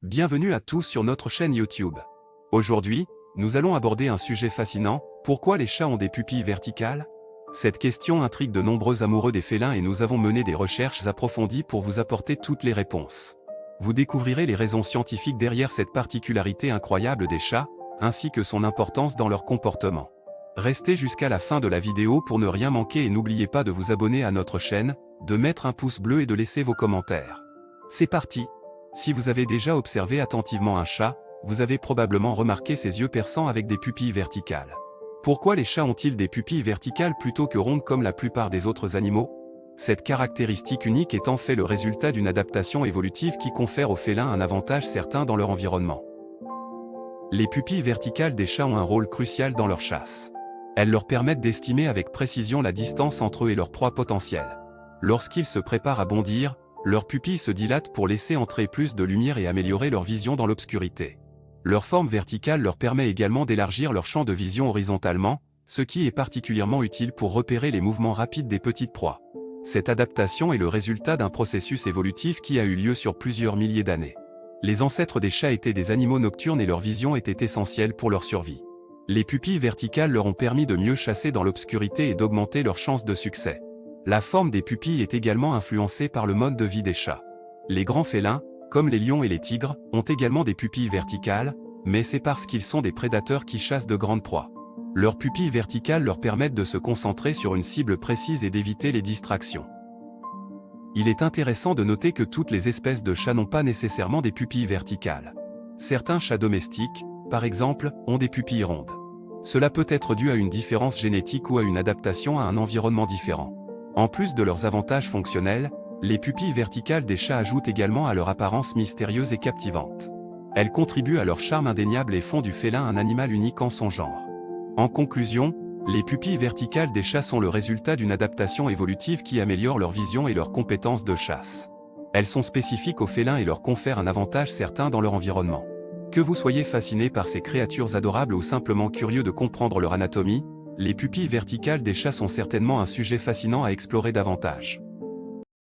Bienvenue à tous sur notre chaîne YouTube. Aujourd'hui, nous allons aborder un sujet fascinant, pourquoi les chats ont des pupilles verticales? Cette question intrigue de nombreux amoureux des félins et nous avons mené des recherches approfondies pour vous apporter toutes les réponses. Vous découvrirez les raisons scientifiques derrière cette particularité incroyable des chats, ainsi que son importance dans leur comportement. Restez jusqu'à la fin de la vidéo pour ne rien manquer et n'oubliez pas de vous abonner à notre chaîne, de mettre un pouce bleu et de laisser vos commentaires. C'est parti! Si vous avez déjà observé attentivement un chat, vous avez probablement remarqué ses yeux perçants avec des pupilles verticales. Pourquoi les chats ont-ils des pupilles verticales plutôt que rondes comme la plupart des autres animaux? Cette caractéristique unique est en fait le résultat d'une adaptation évolutive qui confère aux félins un avantage certain dans leur environnement. Les pupilles verticales des chats ont un rôle crucial dans leur chasse. Elles leur permettent d'estimer avec précision la distance entre eux et leur proie potentielle. Lorsqu'ils se préparent à bondir, leurs pupilles se dilatent pour laisser entrer plus de lumière et améliorer leur vision dans l'obscurité. Leur forme verticale leur permet également d'élargir leur champ de vision horizontalement, ce qui est particulièrement utile pour repérer les mouvements rapides des petites proies. Cette adaptation est le résultat d'un processus évolutif qui a eu lieu sur plusieurs milliers d'années. Les ancêtres des chats étaient des animaux nocturnes et leur vision était essentielle pour leur survie. Les pupilles verticales leur ont permis de mieux chasser dans l'obscurité et d'augmenter leurs chances de succès. La forme des pupilles est également influencée par le mode de vie des chats. Les grands félins, comme les lions et les tigres, ont également des pupilles verticales, mais c'est parce qu'ils sont des prédateurs qui chassent de grandes proies. Leurs pupilles verticales leur permettent de se concentrer sur une cible précise et d'éviter les distractions. Il est intéressant de noter que toutes les espèces de chats n'ont pas nécessairement des pupilles verticales. Certains chats domestiques, par exemple, ont des pupilles rondes. Cela peut être dû à une différence génétique ou à une adaptation à un environnement différent. En plus de leurs avantages fonctionnels, les pupilles verticales des chats ajoutent également à leur apparence mystérieuse et captivante. Elles contribuent à leur charme indéniable et font du félin un animal unique en son genre. En conclusion, les pupilles verticales des chats sont le résultat d'une adaptation évolutive qui améliore leur vision et leurs compétences de chasse. Elles sont spécifiques aux félins et leur confèrent un avantage certain dans leur environnement. Que vous soyez fasciné par ces créatures adorables ou simplement curieux de comprendre leur anatomie, les pupilles verticales des chats sont certainement un sujet fascinant à explorer davantage.